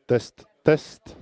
Test, test.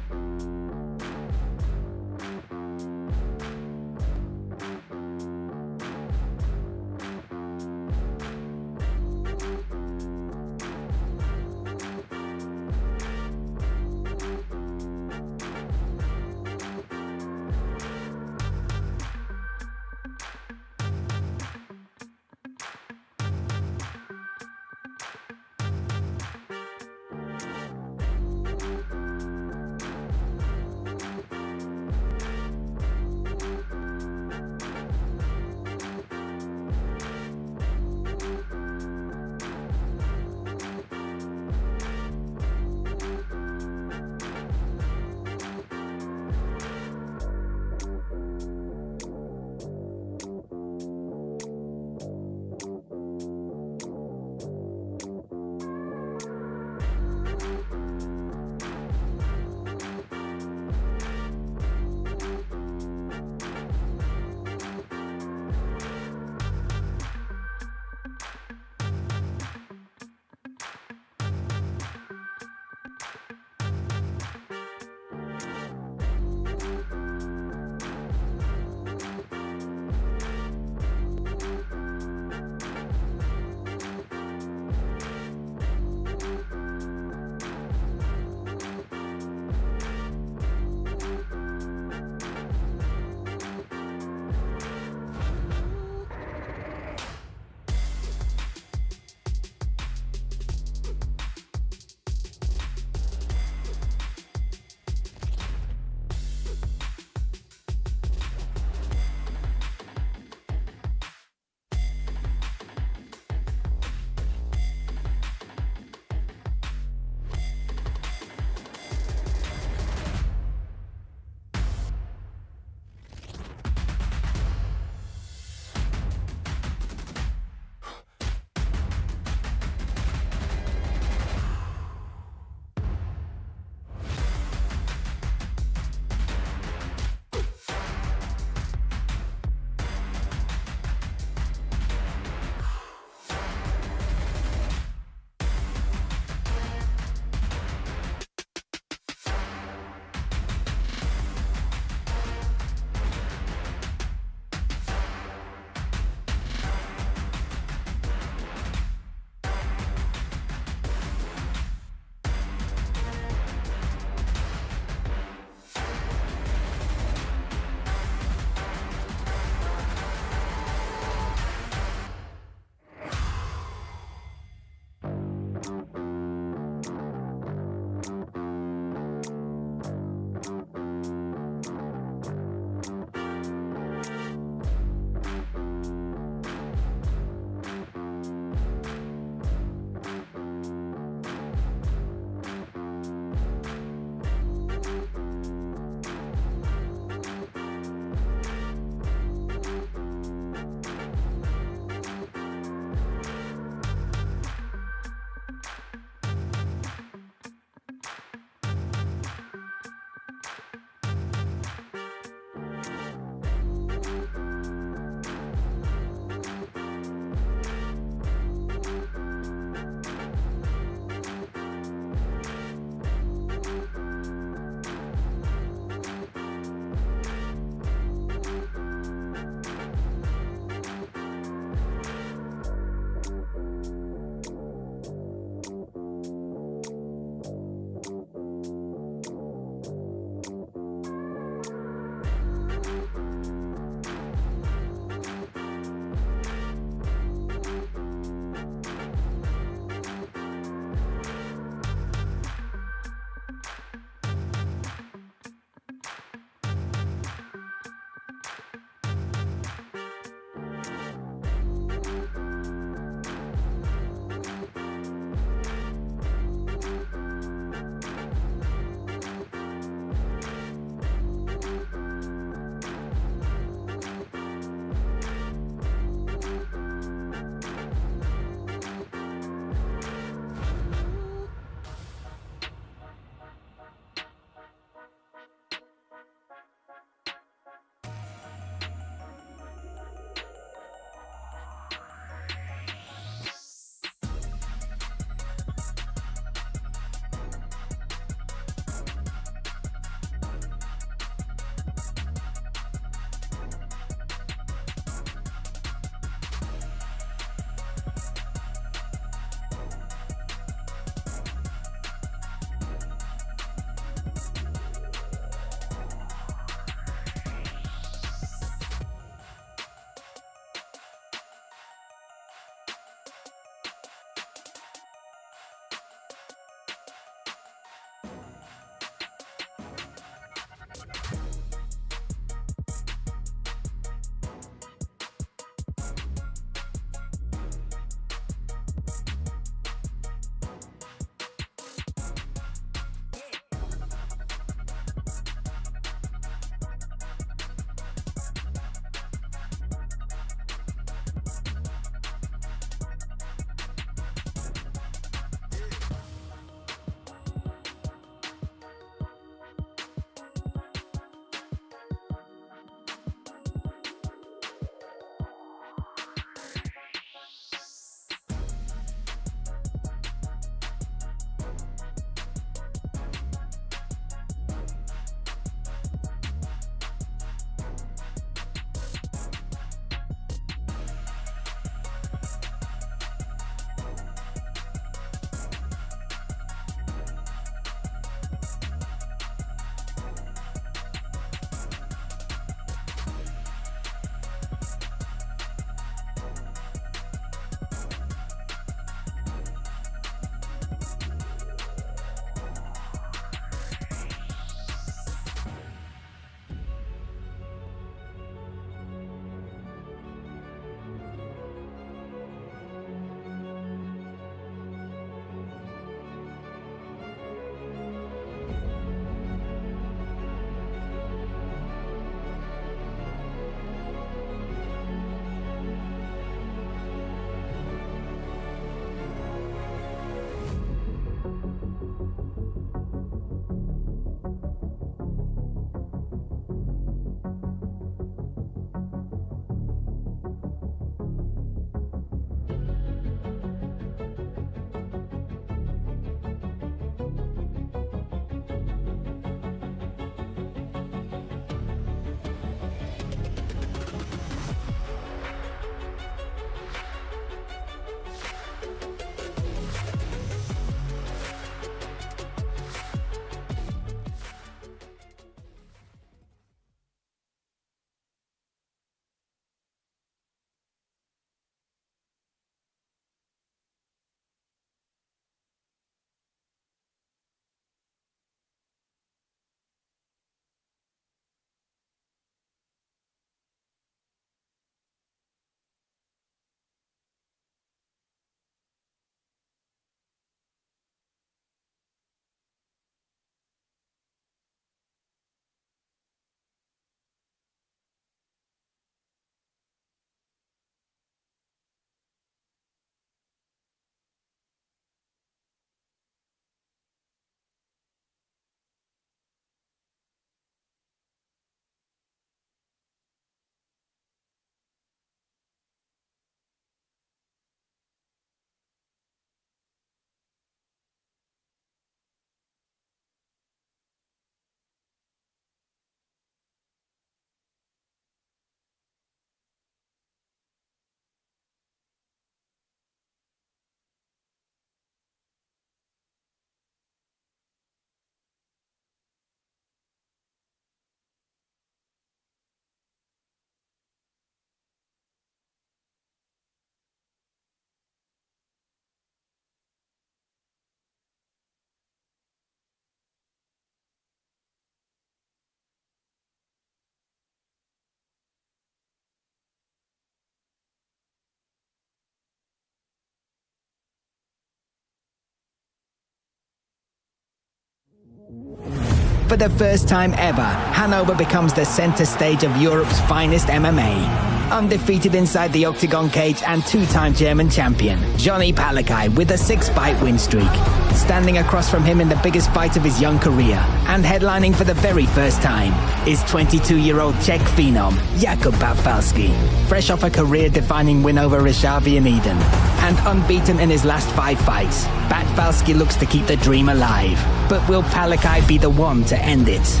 For the first time ever, Hanover becomes the center stage of Europe's finest MMA. Undefeated inside the octagon cage and two-time German champion, Johnny Palakai with a 6-fight win streak. Standing across from him in the biggest fight of his young career and headlining for the very first time is 22-year-old Czech phenom Jakub Batwalski. Fresh off a career-defining win over Rishavi in Eden and unbeaten in his last 5 fights, Batwalski looks to keep the dream alive. But will Palakai be the one to end it?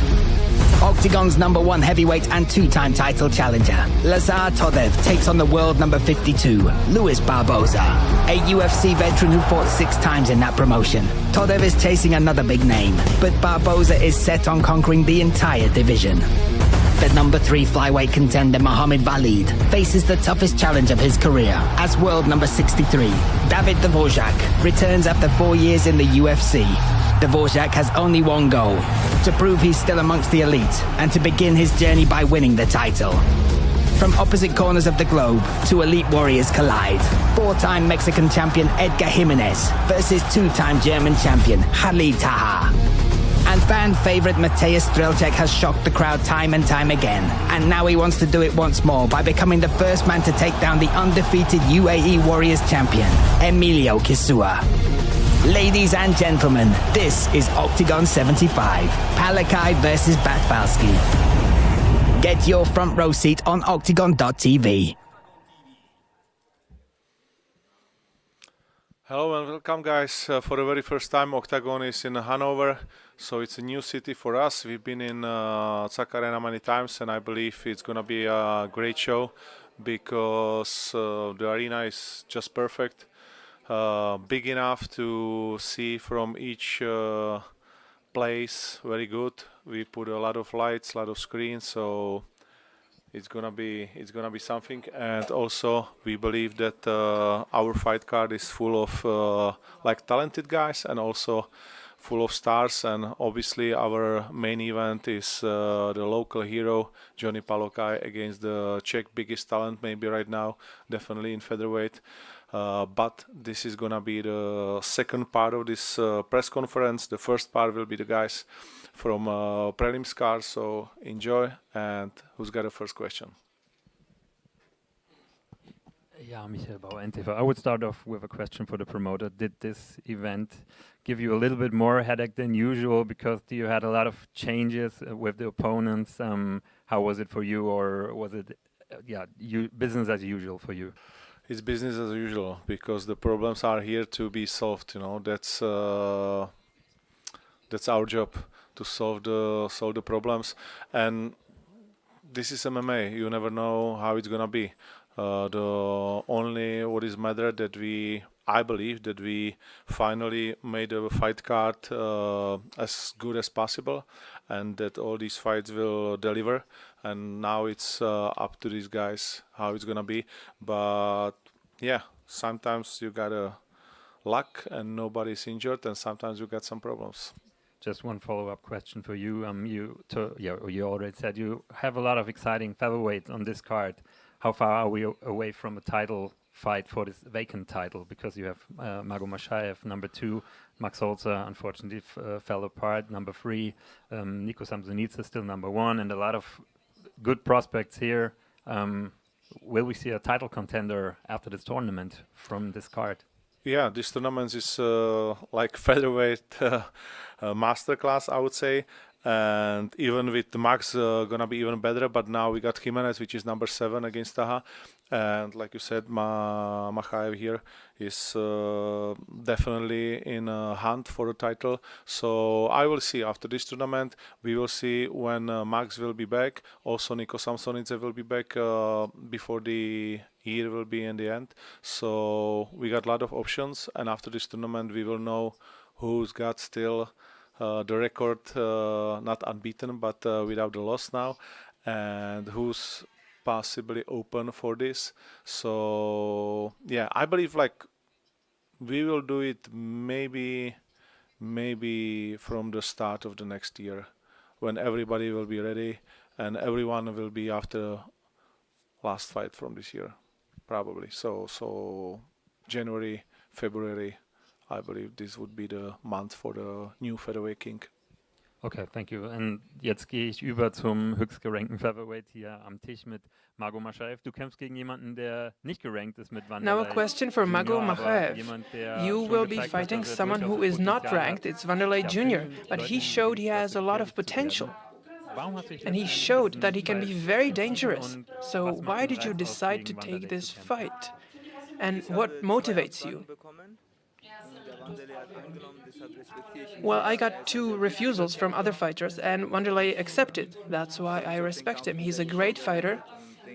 Octagon's #1 heavyweight and 2-time title challenger, Lazar Todev takes on the world number 52, Luis Barboza, a UFC veteran who fought 6 times in that promotion. Todev is chasing another big name, but Barboza is set on conquering the entire division. The #3 flyweight contender Mohamed Valid faces the toughest challenge of his career as world number 63. David Dvorak returns after 4 years in the UFC. Dvorak has only one goal: to prove he's still amongst the elite and to begin his journey by winning the title. From opposite corners of the globe, 2 elite warriors collide. 4-time Mexican champion Edgar Jimenez versus 2-time German champion Khalid Taha. And fan favorite Mateusz Strelček has shocked the crowd time and time again. And now he wants to do it once more by becoming the first man to take down the undefeated UAE Warriors champion, Emilio Kisua. Ladies and gentlemen, this is Octagon 75, Palakai versus Batwalski. Get your front row seat on octagon.tv. Hello and welcome, guys. For the very first time, Octagon is in Hanover, so it's a new city for us. We've been in Czech Arena many times, and I believe it's going to be a great show because the arena is just perfect. Big enough to see from each place very good. We put a lot of lights, a lot of screens, so it's gonna be something. And also we believe that our fight card is full of like talented guys and also full of stars. And obviously our main event is the local hero Johnny Palakai against the Czech biggest talent maybe right now, definitely in featherweight. But this is gonna be the second part of this press conference. The first part will be the guys from Prelims card, so enjoy. And who's got the first question? Yeah, Michael Bauer, NTV. I would start off with a question for the promoter. Did this event give you a little bit more headache than usual because you had a lot of changes with the opponents? How was it for you, or was it business as usual for you? It's business as usual because the problems are here to be solved. You know, that's our job, to solve the problems. And this is MMA. You never know how it's gonna be. The only what is matter that I believe that we finally made a fight card as good as possible, and that all these fights will deliver. And now it's up to these guys how it's gonna be. But yeah, sometimes you got a luck and nobody's injured, and sometimes you got some problems. Just one follow-up question for you. You already said you have a lot of exciting featherweights on this card. How far are we away from a title fight for this vacant title? Because you have Mago Mashayev, #2, Max Holzer unfortunately fell apart, #3, Nico Samsonidze still #1, and a lot of good prospects here. Will we see a title contender after this tournament from this card? Yeah, this tournament is like featherweight masterclass, I would say. And even with Max gonna be even better, but now we got Jimenez, which is #7 against Taha, and like you said, Makhaev here is definitely in a hunt for the title. So I will see after this tournament. We will see when Max will be back. Also Nico Samsonidze will be back before the year will be in the end. So we got a lot of options, and after this tournament we will know who's got still the record, not unbeaten, but without the loss now, and who's possibly open for this. So yeah, I believe like we will do it maybe from the start of the next year, when everybody will be ready and everyone will be after last fight from this year, probably. So January, February, I believe this would be the month for the new featherweight king. Okay, thank you. Und jetzt gehe ich über zum höchstgerankten Featherweight hier am Tisch mit Mago Mashaev. Du kämpfst gegen jemanden, der nicht gerankt ist mit Now a Wanderlei question for Mago Junior, aber Makhaev. jemand, der You schon will be gezeigt hat, fighting dass er someone who durchaus is not Potenzial ranked. hat, It's Wanderlei ja, Jr., vielen but he Leuten showed he gegenüber has a lot of gefährlich zu potential. werden. Warum hast du dich And he letztendlich showed für that diesen he can be Fight very entschieden dangerous. und So was macht why den did you Reiz aus, decide to gegen take Wanderlei this zu kämpfen? fight? And Ich what habe 2 motivates Absagen you? bekommen. Der Wanderlei hat angenommen, deshalb respektiere ich ihn Well, sehr. I Er got ist ein 2 sehr guter refusals from Kämpfer. other fighters, and Wanderlei accepted. That's why I respect him. He's a great fighter.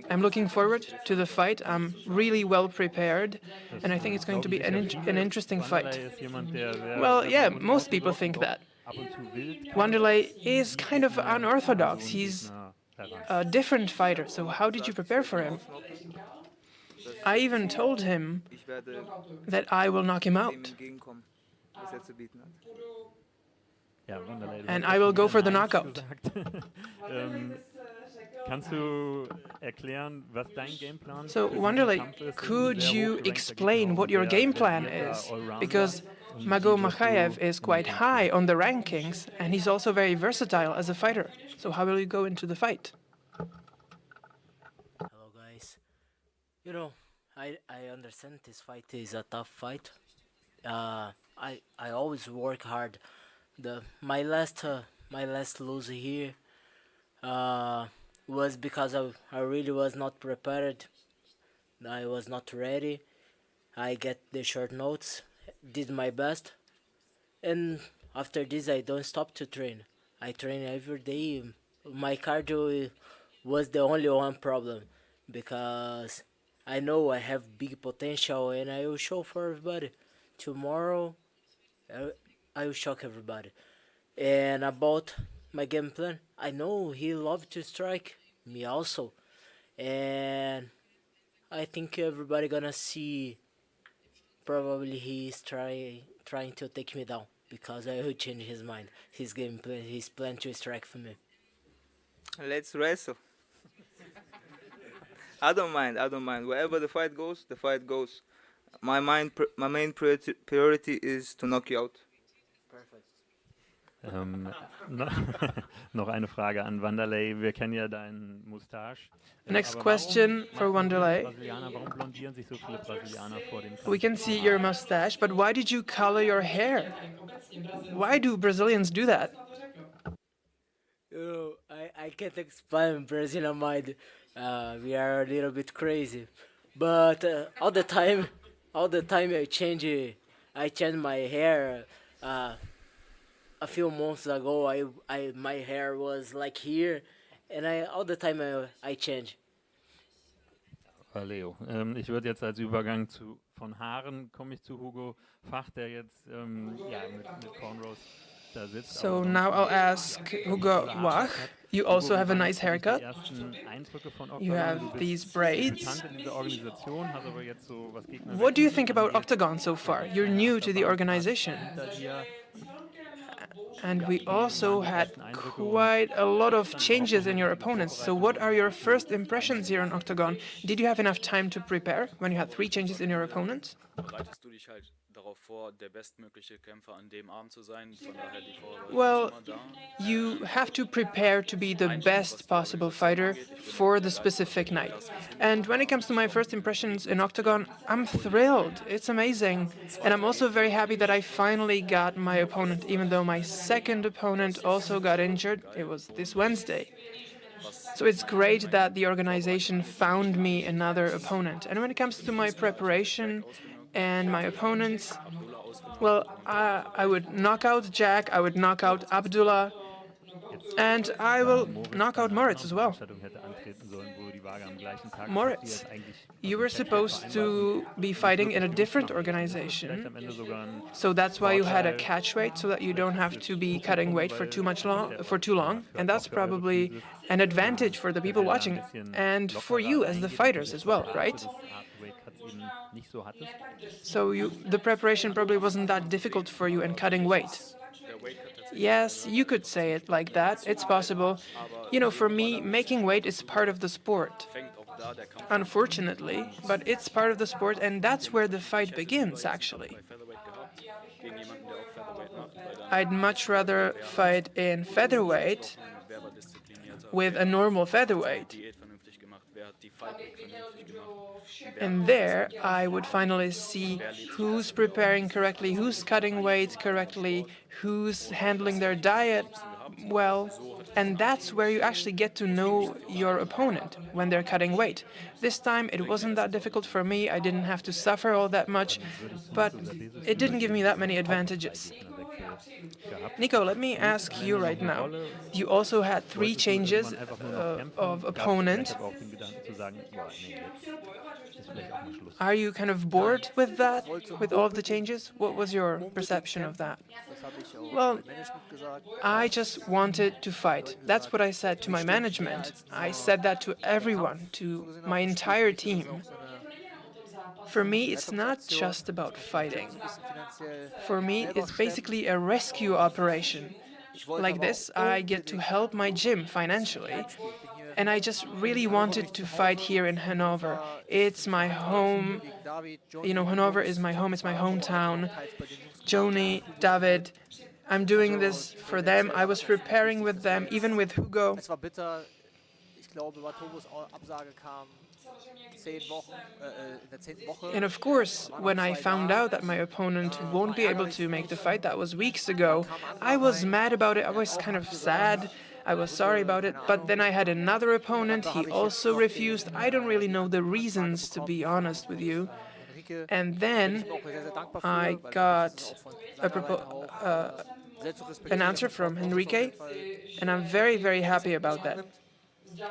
I'm looking forward to the fight. I'm really well prepared, and I think it's going to be Glauben sicher an viele. interesting fight. Wanderlei ist jemand, der sehr, Well, sehr yeah, unorthodox most people und think auch that. ab und zu wild kämpft. Wanderlei is Wie kind of geht man unorthodox. an so einen He's Gegner heran? a different fighter. So how did you prepare for him? I even told him Ich werde that I will knock him dem out, entgegenkommen, was er zu bieten hat. Ja, Wanderlei, du and hast I ja will schon go wieder for the Neins knockout. gesagt. Kannst du erklären, was dein Gameplan So, für diesen Wanderlei, Kampf ist? could Sehr you hochgerankter explain Gegner what und your sehr game plan versierter is? Allrounder. Because Und Mago wie wirst Makhaev du is in quite den Kampf high gehen? on the rankings, and he's also very versatile as a fighter. So how will you go into the fight? Hello guys. You know, I understand this fight is a tough fight. I always work hard. My last lose here was because I really was not prepared. I was not ready. I get the short notes, did my best, and after this I don't stop to train. I train every day. My cardio was the only one problem because I know I have big potential and I will show for everybody. Tomorrow I will shock everybody. And about my game plan, I know he loved to strike me also, and I think everybody gonna see. Probably he's trying to take me down because I will change his mind. His game plan, his plan to strike for me. Let's wrestle. I don't mind. Wherever the fight goes, the fight goes. My main priority is to knock you out. Perfect. No, noch eine Frage an Wanderlei. Wir kennen ja deinen Moustache. Next Aber question warum for machen so viele Wanderlei. Brasilianer, warum blondieren sich so viele Brasilianer vor dem Kampf? We can see your mustache, but why did you color your hair? Why do Brazilians do that? You know, I can't explain Brazilian mind. We are a little bit crazy, but all the time I change my hair. A few months ago, my hair was like here, and all the time I change. Leo, ich würde jetzt als Übergang von Haaren komme ich zu Hugo Fach, der jetzt ja, mit Cornrows da sitzt. So aber now sonst I'll ask Hugo Wach. You also have a nice haircut. Die ersten Eindrücke von You Octagon. have Du bist these braids. bekannt in dieser Organisation, hast aber jetzt so was Gegner. What do you think about Octagon so far? You're new to the organization. And we also had quite a lot of changes in your opponents. So what are your first impressions here on Octagon? Did you have enough time to prepare when you had 3 changes in your opponents? Bereitest du dich halt darauf vor, der bestmögliche Kämpfer an dem Abend zu sein? Von daher die Vorbereitung Well, ist immer da. you have to prepare to be the best possible fighter for the specific night. And when it comes to my first impressions in Octagon, I'm thrilled. It's amazing. And I'm also very happy that I finally got my opponent, even though my second opponent also got injured. It was this Wednesday. So it's great that the organization found me another opponent. And when it comes to my preparation and my opponents, well, I would knock out Jack, I would knock out Abdullah, and I will knock out Moritz as well. Moritz, you were supposed to be fighting in a different organization, so that's why you had a catch weight, so that you don't have to be cutting weight for too long, and that's probably an advantage for the people watching and for you as the fighters as well, right? So the preparation probably wasn't that difficult for you in cutting weight. Yes, you could say it like that. It's possible. You know, for me, making weight is part of the sport. Unfortunately, but it's part of the sport, and that's where the fight begins, actually. Gegen jemanden, der auch Featherweight macht, weil I'd much rather fight in featherweight Wer war disziplinierter? with a normal featherweight. Diät vernünftig gemacht? Wer hat die Fallback vernünftig gemacht? And there, I would finally see who's preparing correctly, who's cutting weight correctly, who's handling their diet well. And that's where you actually get to know your opponent when they're cutting weight. This time, it wasn't that difficult for me. I didn't have to suffer all that much, but it didn't give me that many advantages. Nico, let me ask you right now. You also had 3 changes of opponent. Are you kind of bored with that, with all of the changes? What was your perception of that? Well, I just wanted to fight. That's what I said to my management. I said that to everyone, to my entire team. For me, it's not just about fighting. For me, it's basically a rescue operation. Like this, I get to help my gym financially. And I just really wanted to fight here in Hanover. It's my home. You know, Hanover is my home, it's my hometown. Joni, David, I'm doing this for them. I was preparing with them, even with Hugo. Es war bitter. Ich glaube, weil Tobos Absage kam 10 Wochen, in der 10. Woche. And of course, when I found out that my opponent won't be able to make the fight, that was weeks ago, I was mad about it. I was kind of sad. I was sorry about it. But then I had another opponent. He also refused. I don't really know the reasons, to be honest with you. And then I got an answer from Enrique, and I'm very, very happy about that.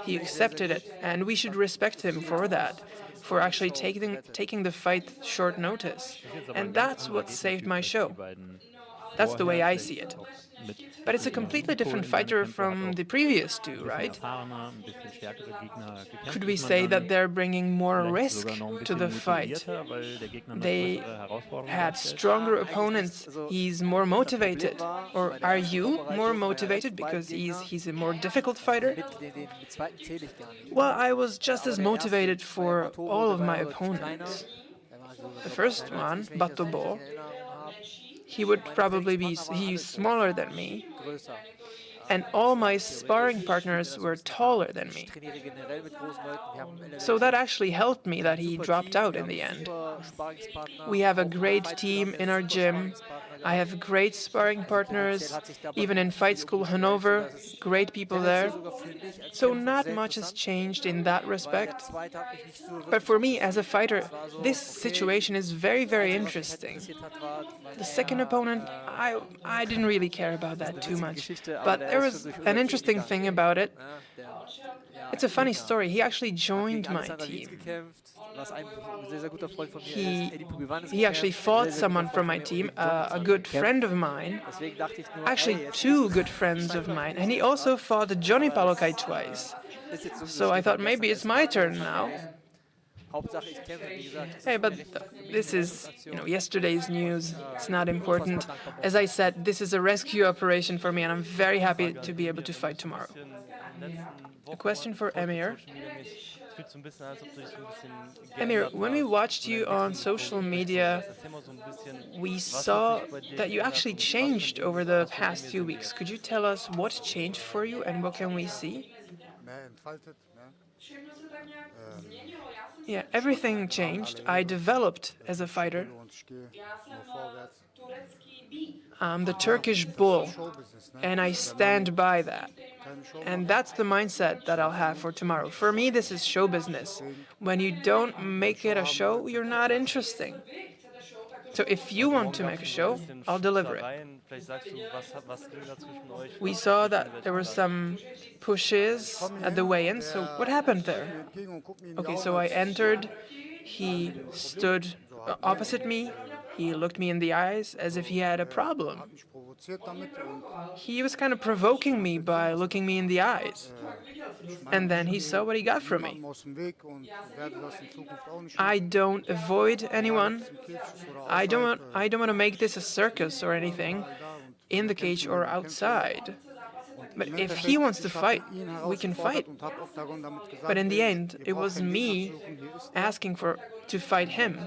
He accepted it, and we should respect him for that, for actually taking the fight short notice. And that's what saved my show. That's the way I see it. But it's a completely different fighter from the previous 2, right? Could we say that they're bringing more risk to the fight? They had stronger opponents. He's more motivated. Or are you more motivated because he's a more difficult fighter? Well, I was just as motivated for all of my opponents. The first one, Batobo, he would probably be, he's smaller than me, and all my sparring partners were taller than me. So that actually helped me that he dropped out in the end. We have a great team in our gym. I have great sparring partners, even in Fight School Hanover, great people there. So not much has changed in that respect. But for me, as a fighter, this situation is very, very interesting. The second opponent, I didn't really care about that too much. But there was an interesting thing about it. It's a funny story. He actually joined my team. He actually fought someone from my team, a good friend of mine, actually 2 good friends of mine, and he also fought Johnny Palokai twice. So I thought maybe it's my turn now. Hey, but this is, yesterday's news. It's not important. As I said, this is a rescue operation for me, and I'm very happy to be able to fight tomorrow. A question for Emir. Emir, when we watched you on social media, we saw that you actually changed over the past few weeks. Could you tell us what changed for you and what can we see? Yeah, everything changed. I developed as a fighter. I'm the Turkish bull, and I stand by that. And that's the mindset that I'll have for tomorrow. For me, this is show business. When you don't make it a show, you're not interesting. So if you want to make a show, I'll deliver it. We saw that there were some pushes at the weigh-in, so what happened there? Okay, so I entered, he stood opposite me, he looked me in the eyes as if he had a problem. He was kind of provoking me by looking me in the eyes. And then he saw what he got from me. I don't avoid anyone. I don't want to make this a circus or anything, in the cage or outside. But if he wants to fight, we can fight. But in the end, it was me asking to fight him.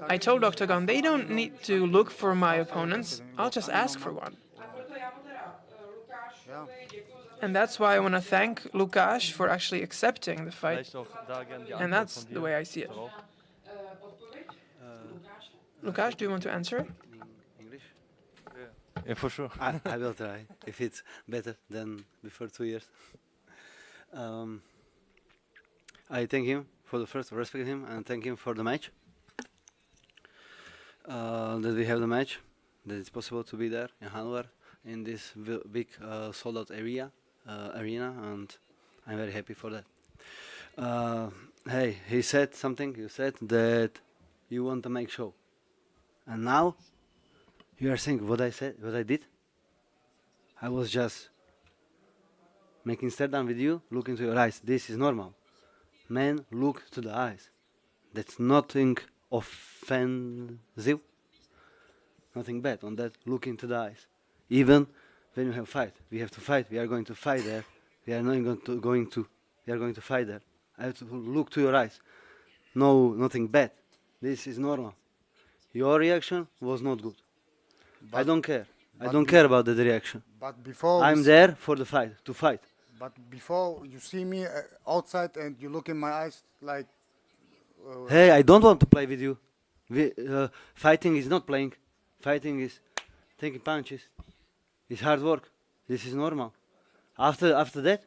I told OKTAGON they don't need to look for my opponents. I'll just ask for one. And that's why I want to thank Lukáš for actually accepting the fight. And that's the way I see it. Lukáš, do you want to answer? English? Yeah, for sure. I will try, if it's better than before 2 years. I thank him for the first, respect him, and thank him for the match. That we have the match, that it's possible to be there in Hanover, in this big sold-out arena, and I'm very happy for that. Hey, he said something, you said that you want to make show. And now, you are saying what I said, what I did? I was just making stare down with you, look into your eyes. This is normal. Man, look to the eyes. That's nothing offensive. Nothing bad on that. Look into the eyes. Even when you have fight, we have to fight. We are going to fight there. We are not going to. We are going to fight there. I have to look to your eyes. No, nothing bad. This is normal. Your reaction was not good. But I don't care. I don't care about the reaction. But before I'm there for the fight, to fight. But before you see me outside and you look in my eyes like. Hey, I don't want to play with you. Fighting is not playing. Fighting is taking punches. It's hard work. This is normal. After that,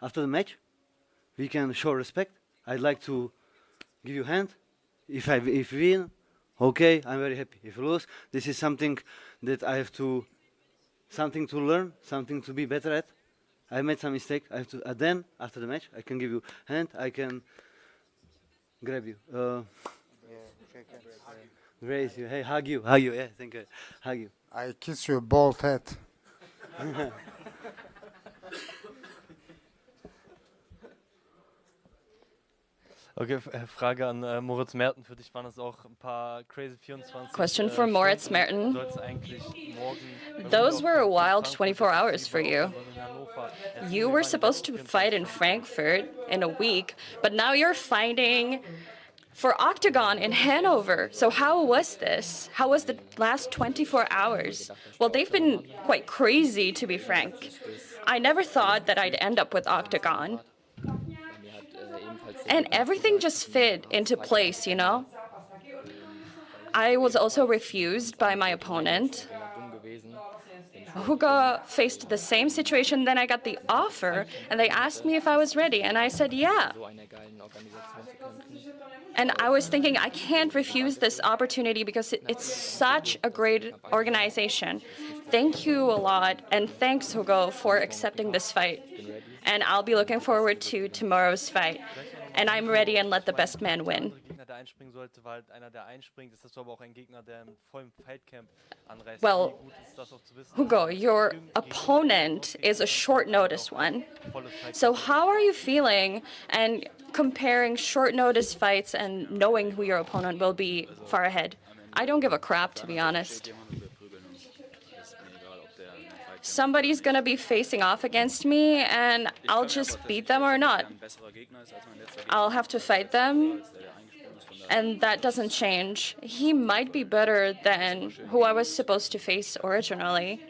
after the match, we can show respect. I'd like to give you a hand. If we win, okay, I'm very happy. If you lose, this is something that I have to, something to learn, something to be better at. I made some mistake. I have to. Then after the match, I can give you a hand. I can grab you, raise you. Hey, hug you. Yeah, thank you. Hug you. I kiss your bald head. Okay, Frage an Moritz Merten. Für dich waren das auch ein paar crazy 24. Question for Moritz Merten. Soll's eigentlich morgen, Those were a wild 24 hours for you. You were supposed to fight in Frankfurt in a week, but now you're fighting for OKTAGON in Hanover. So how was this? How was the last 24 hours? Well, they've been quite crazy, to be frank. I never thought that I'd end up with OKTAGON. And everything just fit into place, you know? I was also refused by my opponent. Hugo faced the same situation, then I got the offer, and they asked me if I was ready, and I said, yeah. And I was thinking, I can't refuse this opportunity because it's such a great organization. Thank you a lot, and thanks, Hugo, for accepting this fight. And I'll be looking forward to tomorrow's fight. And I'm ready, and let the best man win. Well, Hugo, your opponent is a short notice one. So how are you feeling and comparing short notice fights and knowing who your opponent will be far ahead? I don't give a crap, to be honest. Somebody's gonna be facing off against me, and I'll just beat them or not. I'll have to fight them, and that doesn't change. He might be better than who I was supposed to face originally.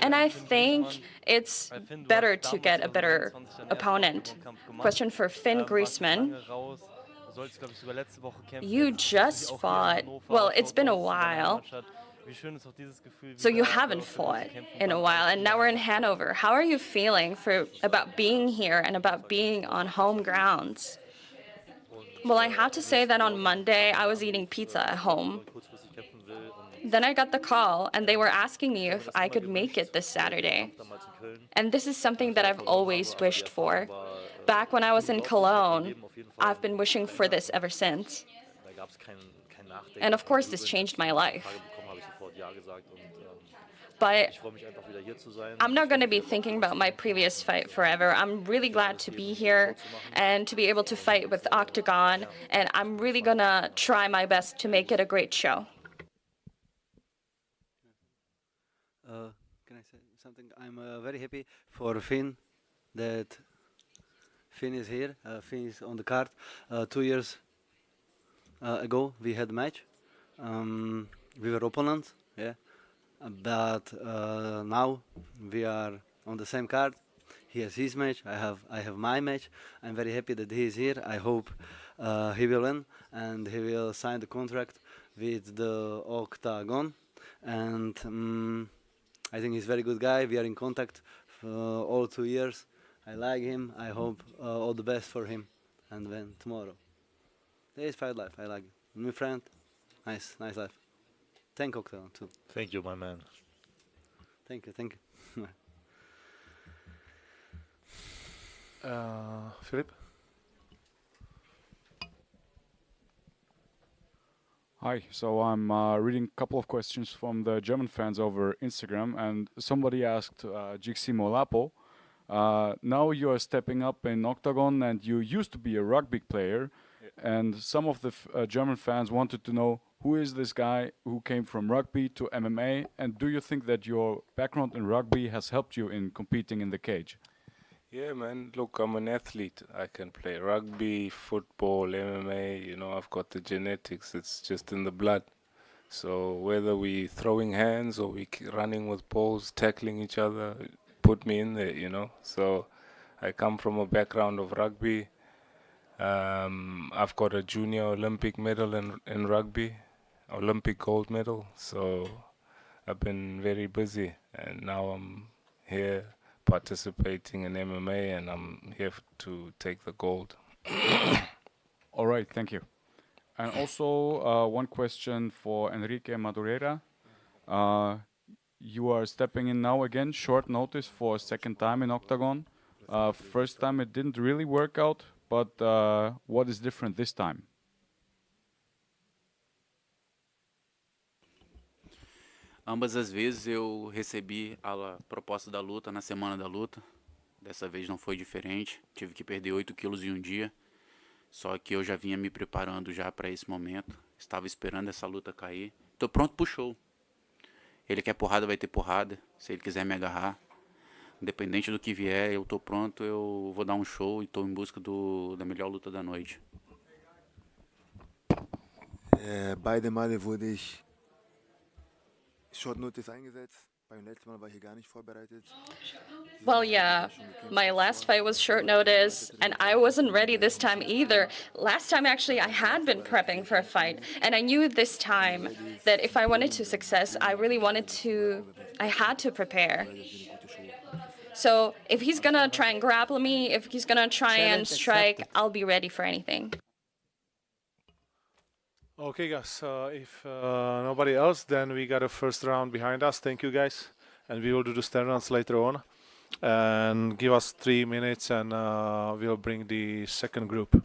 And I think it's better to get a better opponent. Question for Finn Griezmann. You just fought, well, it's been a while. So you haven't fought in a while, and now we're in Hanover. How are you feeling about being here and about being on home grounds? Well, I have to say that on Monday, I was eating pizza at home. Then I got the call, and they were asking me if I could make it this Saturday. And this is something that I've always wished for. Back when I was in Cologne, I've been wishing for this ever since. And of course, this changed my life. But I'm not going to be thinking about my previous fight forever. I'm really glad to be here and to be able to fight with OKTAGON, and I'm really going to try my best to make it a great show. Can I say something? I'm very happy for Finn that Finn is here. Finn is on the card. 2 years ago, we had a match. We were opponents. Yeah, but now we are on the same card. He has his match. I have my match. I'm very happy that he is here. I hope he will win and he will sign the contract with the OKTAGON. And I think he's a very good guy. We are in contact all 2 years. I like him. I hope all the best for him and win tomorrow. There is fight life. I like it. My friend. Nice life. Thank OKTAGON too. Thank you, my man. Thank you. Philip? Hi, so I'm reading a couple of questions from the German fans over Instagram, and somebody asked Jiximo Lapo, now you are stepping up in OKTAGON and you used to be a rugby player, and some of the German fans wanted to know who is this guy who came from rugby to MMA, and do you think that your background in rugby has helped you in competing in the cage? Yeah, man, look, I'm an athlete. I can play rugby, football, MMA, you know, I've got the genetics. It's just in the blood. So whether we throwing hands or we running with balls, tackling each other, put me in there, you know. So I come from a background of rugby. I've got a junior Olympic medal in rugby, Olympic gold medal. So I've been very busy, and now I'm here participating in MMA, and I'm here to take the gold. All right, thank you. And also one question for Enrique Madureira. You are stepping in now again, short notice for a second time in OKTAGON. First time it didn't really work out, but what is different this time? Ambas as vezes eu recebi a proposta da luta na semana da luta. Dessa vez não foi diferente. Tive que perder 8 quilos em um dia. Só que eu já vinha me preparando já para esse momento. Estava esperando essa luta cair. Tô pronto pro show. Ele quer porrada, vai ter porrada. Se ele quiser me agarrar. Independente do que vier, eu tô pronto. Eu vou dar um show e tô em busca da melhor luta da noite. Beide Male wurde ich Short Notice eingesetzt. Beim letzten Mal war ich hier gar nicht vorbereitet. Well, yeah, my last fight was short notice, and I wasn't ready this time either. Last time, actually, I had been prepping for a fight, and I knew this time that if I wanted to success, I had to prepare. So if he's gonna try and grapple me, if he's gonna try and strike, I'll be ready for anything. Okay, guys, if nobody else, then we got a first round behind us. Thank you, guys. And we will do the stand rounds later on. And give us 3 minutes, and we'll bring the second group.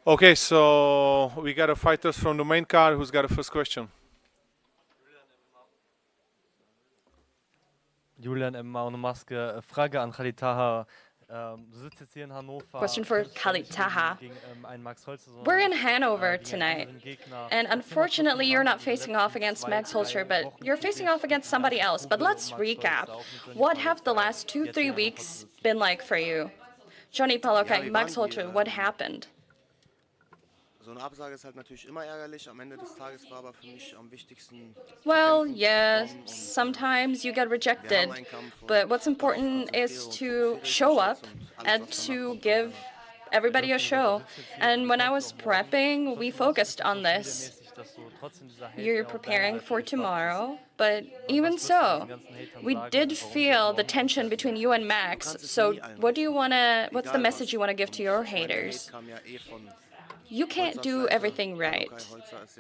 Okay, so we got a fighters from the main card. Who's got the first question? Julian M. ohne Maske. Frage an Khalid Taha. Du sitzt jetzt hier in Hannover. Question for Khalid Taha. Einen Max Holzer, We're in Hanover tonight, and unfortunately you're not facing off against Max Holzer, but you're facing off against somebody else. But let's recap. What have the last 2-3 weeks been like for you? Johnny Palokai, Max Holzer, what happened? So eine Absage ist halt natürlich immer ärgerlich. Am Ende des Tages war aber für mich am wichtigsten. Well, yeah, sometimes you get rejected, but what's important is to show up and to give everybody a show. And when I was prepping, we focused on this. You're preparing for tomorrow, but even so, we did feel the tension between you and Max. So what's the message you want to give to your haters? You can't do everything right.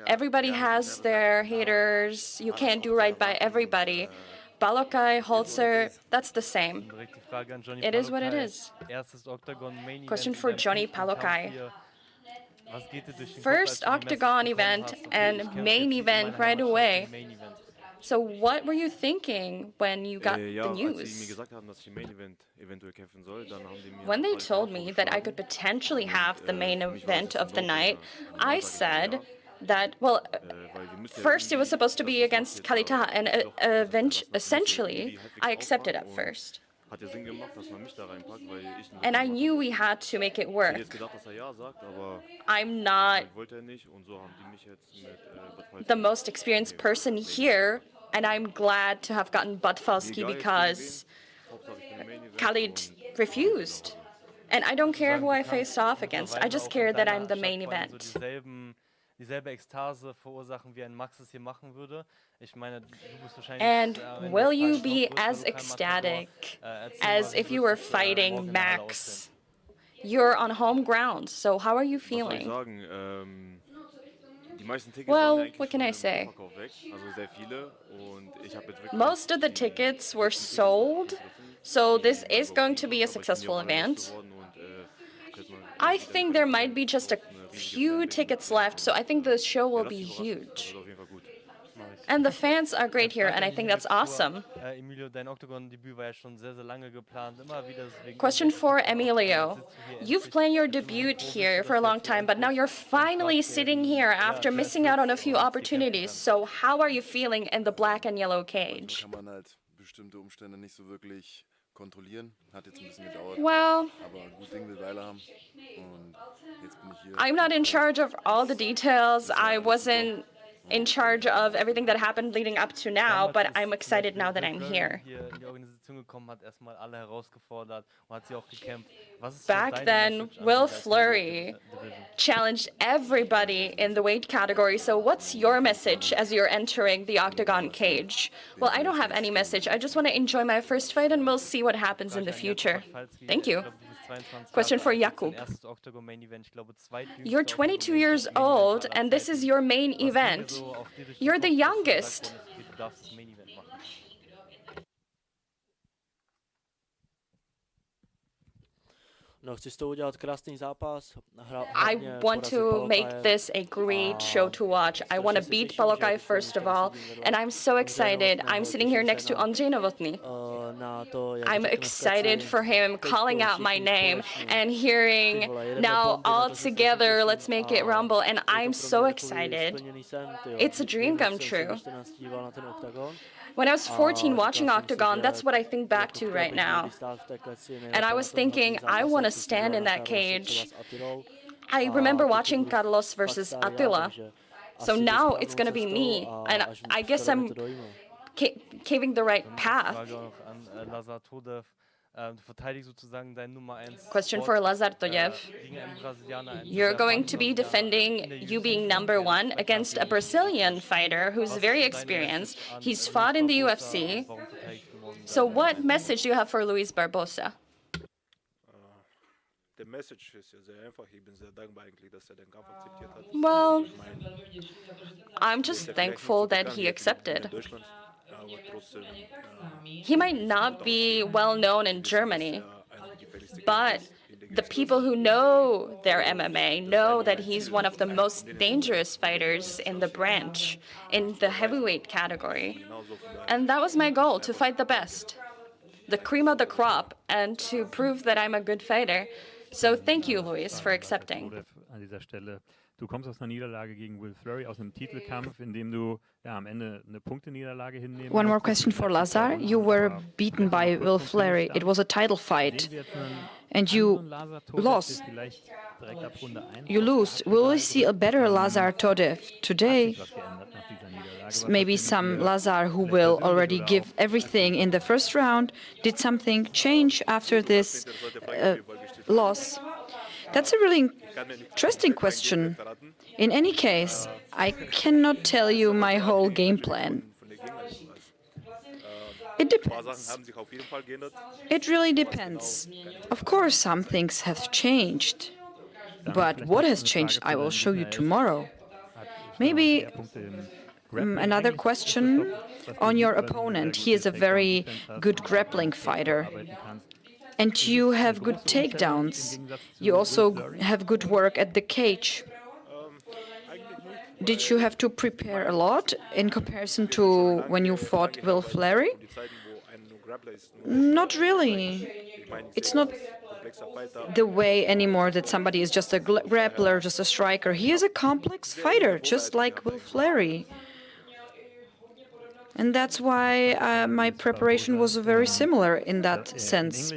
Everybody has their haters. You can't do right by everybody. Balokai, Holzer, that's the same. It is what it is. Question for Johnny Palokai. First Octagon event and main event right away. So what were you thinking when you got the news? When they told me that I could potentially have the main event of the night, I said that, well, first it was supposed to be against Khalid Taha, and essentially I accepted at first. And I knew we had to make it work. I'm not the most experienced person here, and I'm glad to have gotten Budfalski because Khalid refused. And I don't care who I faced off against. I just care that I'm the main event. Dieselbe Ekstase verursachen, wie ein Max es hier machen würde. Ich meine, du bist wahrscheinlich, and will you be as ecstatic as if you were fighting Max? You're on home ground, so how are you feeling? Well, what can I say? Most of the tickets were sold, so this is going to be a successful event. I think there might be just a few tickets left, so I think the show will be huge. And the fans are great here, and I think that's awesome. Question for Emilio. You've planned your debut here for a long time, but now you're finally sitting here after missing out on a few opportunities. So how are you feeling in the black and yellow cage? Well, I'm not in charge of all the details. I wasn't in charge of everything that happened leading up to now, but I'm excited now that I'm here. Back then, Will Fleury challenged everybody in the weight category, so what's your message as you're entering the Octagon cage? Well, I don't have any message. I just want to enjoy my first fight, and we'll see what happens in the future. Thank you. Question for Jakub. You're 22 years old, and this is your main event. You're the youngest. I want to make this a great show to watch. I want to beat Palokai first of all, and I'm so excited. I'm sitting here next to Andrzej Novotny. I'm excited for him calling out my name and hearing, now all together, let's make it rumble, and I'm so excited. It's a dream come true. When I was 14 watching Octagon, that's what I think back to right now. And I was thinking, I want to stand in that cage. I remember watching Carlos versus Attila. So now it's going to be me. And I guess I'm caving the right path. Question for Lazar Toyev. You're going to be defending you being #1 against a Brazilian fighter who's very experienced. He's fought in the UFC. So what message do you have for Luis Barbosa? The message is sehr einfach. Ich bin sehr dankbar eigentlich, dass den Kampf akzeptiert hat. Well, I'm just thankful that he accepted. He might not be well known in Germany, but the people who know their MMA know that he's one of the most dangerous fighters in the branch, in the heavyweight category. And that was my goal, to fight the best, the cream of the crop, and to prove that I'm a good fighter. So thank you, Luis, for accepting. An dieser Stelle. Du kommst aus einer Niederlage gegen Will Fleury, aus einem Titelkampf, in dem du am Ende eine Punkteniederlage hinnehmen musst. One more question for Lazar. You were beaten by Will Fleury. It was a title fight, and you lost. You lose. Will we see a better Lazar Todev today? Maybe some Lazar who will already give everything in the first round. Did something change after this loss? That's a really interesting question. In any case, I cannot tell you my whole game plan. It depends. It really depends. Of course, some things have changed. But what has changed, I will show you tomorrow. Maybe another question on your opponent. He is a very good grappling fighter. And you have good takedowns. You also have good work at the cage. Did you have to prepare a lot in comparison to when you fought Will Fleury? Not really. It's not the way anymore that somebody is just a grappler, just a striker. He is a complex fighter, just like Will Fleury. And that's why my preparation was very similar in that sense.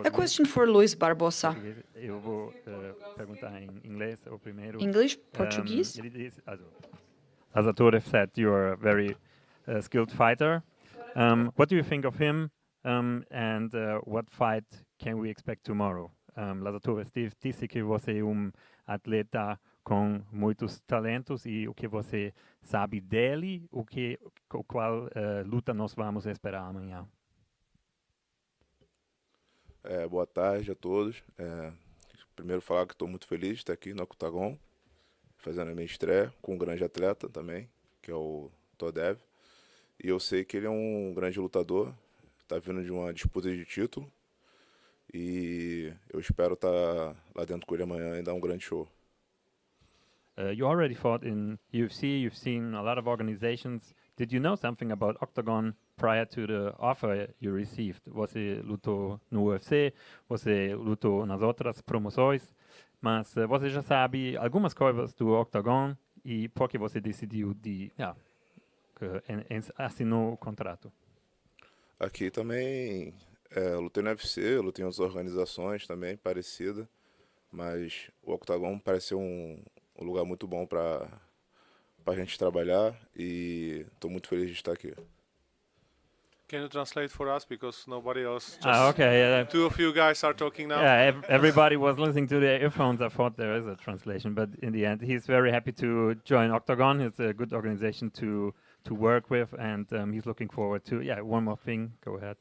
A question for Luis Barbosa. English, Portuguese? As Todev said, you are a very skilled fighter. What do you think of him, and what fight can we expect tomorrow? Lazar Todev disse que você é atleta com muitos talentos e o que você sabe dele, qual luta nós vamos esperar amanhã. Boa tarde a todos. Primeiro falar que estou muito feliz de estar aqui no OKTAGON, fazendo a minha estreia com um grande atleta também, que é o Todev. E eu sei que ele é um grande lutador, está vindo de uma disputa de título. E eu espero estar lá dentro com ele amanhã e dar um grande show. You already fought in UFC, you've seen a lot of organizations. Did you know something about OKTAGON prior to the offer you received? Você lutou no UFC, você lutou nas outras promoções, mas você já sabe algumas coisas do OKTAGON e por que você decidiu assinou o contrato? Aqui também lutei no UFC, lutei em outras organizações também, parecida, mas o OKTAGON parece ser um lugar muito bom para a gente trabalhar e estou muito feliz de estar aqui. Can you translate for us, because nobody else? Okay. Two of you guys are talking now. Yeah, everybody was listening to the earphones. I thought there is a translation, but in the end, he's very happy to join OKTAGON. It's a good organization to work with, and he's looking forward to. Yeah, one more thing. Go ahead.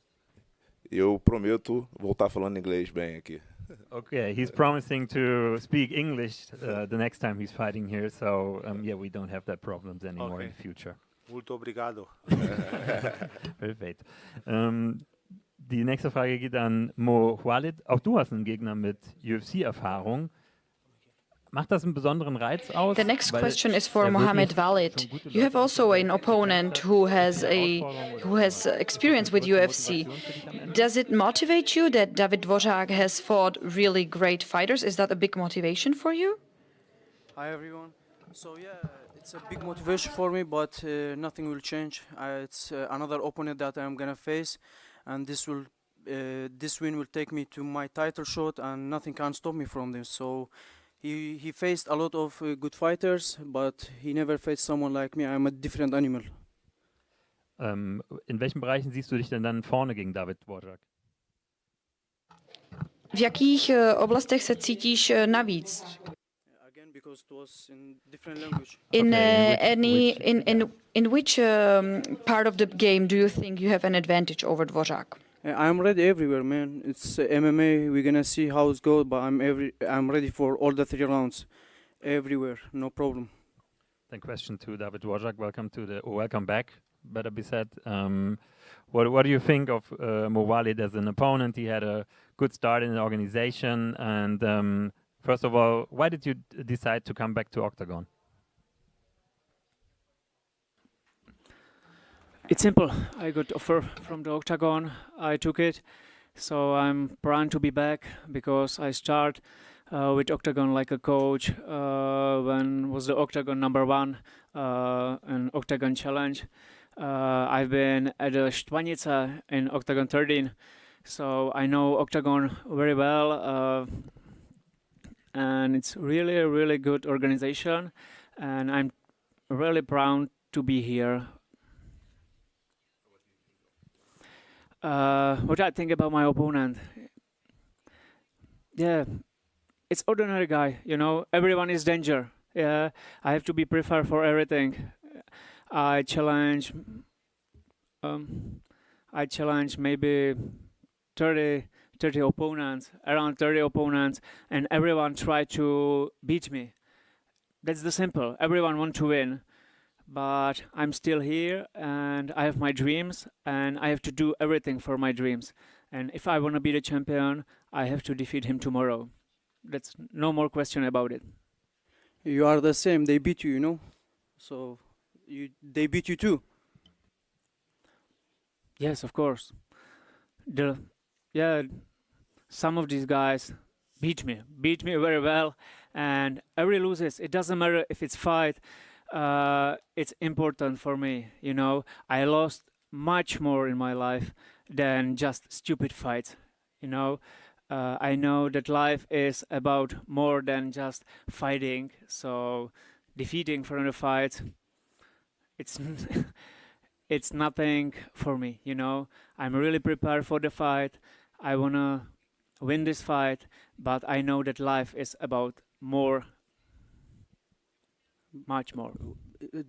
Eu prometo voltar falando inglês bem aqui. Okay, he's promising to speak English the next time he's fighting here, so we don't have that problems anymore in the future. Muito obrigado. Perfekt. Die nächste Frage geht an Mo Walid. Auch du hast einen Gegner mit UFC-Erfahrung. Macht das einen besonderen Reiz aus? The next question is for Mohamed Walid. You have also an opponent who has experience with UFC. Does it motivate you that David Dvořák has fought really great fighters? Is that a big motivation for you? Hi everyone. So it's a big motivation for me, but nothing will change. It's another opponent that I'm gonna face, and this win will take me to my title shot, and nothing can stop me from this. So. He faced a lot of good fighters, but he never faced someone like me. I'm a different animal. In welchen Bereichen siehst du dich denn dann vorne gegen David Dvořák? V jakých oblastech se cítíš navíc? Again, because it was in different language. In which part of the game do you think you have an advantage over Dvořák? I'm ready everywhere, man. It's MMA. We're gonna see how it goes, but I'm ready for all the 3 rounds, everywhere, no problem. Then question to David Dvořák. Welcome back. Better be said. What do you think of Mo Walid as an opponent? He had a good start in the organization. And first of all, why did you decide to come back to OKTAGON? It's simple. I got offer from the OKTAGON. I took it. So I'm proud to be back because I start with OKTAGON like a coach when was the OKTAGON #1 an OKTAGON challenge. I've been at the Stvanica in OKTAGON 13, so I know OKTAGON very well, and it's really a really good organization, and I'm really proud to be here. What I think about my opponent? Yeah, it's ordinary guy, you know. Everyone is danger. Yeah, I have to be prepared for everything. I challenge maybe 30 opponents, around 30 opponents, and everyone try to beat me. That's the simple. Everyone want to win. But I'm still here and I have my dreams and I have to do everything for my dreams. And if I want to be the champion, I have to defeat him tomorrow. That's no more question about it. You are the same. They beat you, you know. So they beat you too. Yes, of course. Some of these guys beat me very well. And every loses. It doesn't matter if it's fight. It's important for me, you know. I lost much more in my life than just stupid fights, you know. I know that life is about more than just fighting, so defeating from the fight, it's it's nothing for me, you know. I'm really prepared for the fight. I wanna win this fight, but I know that life is about more. Much more.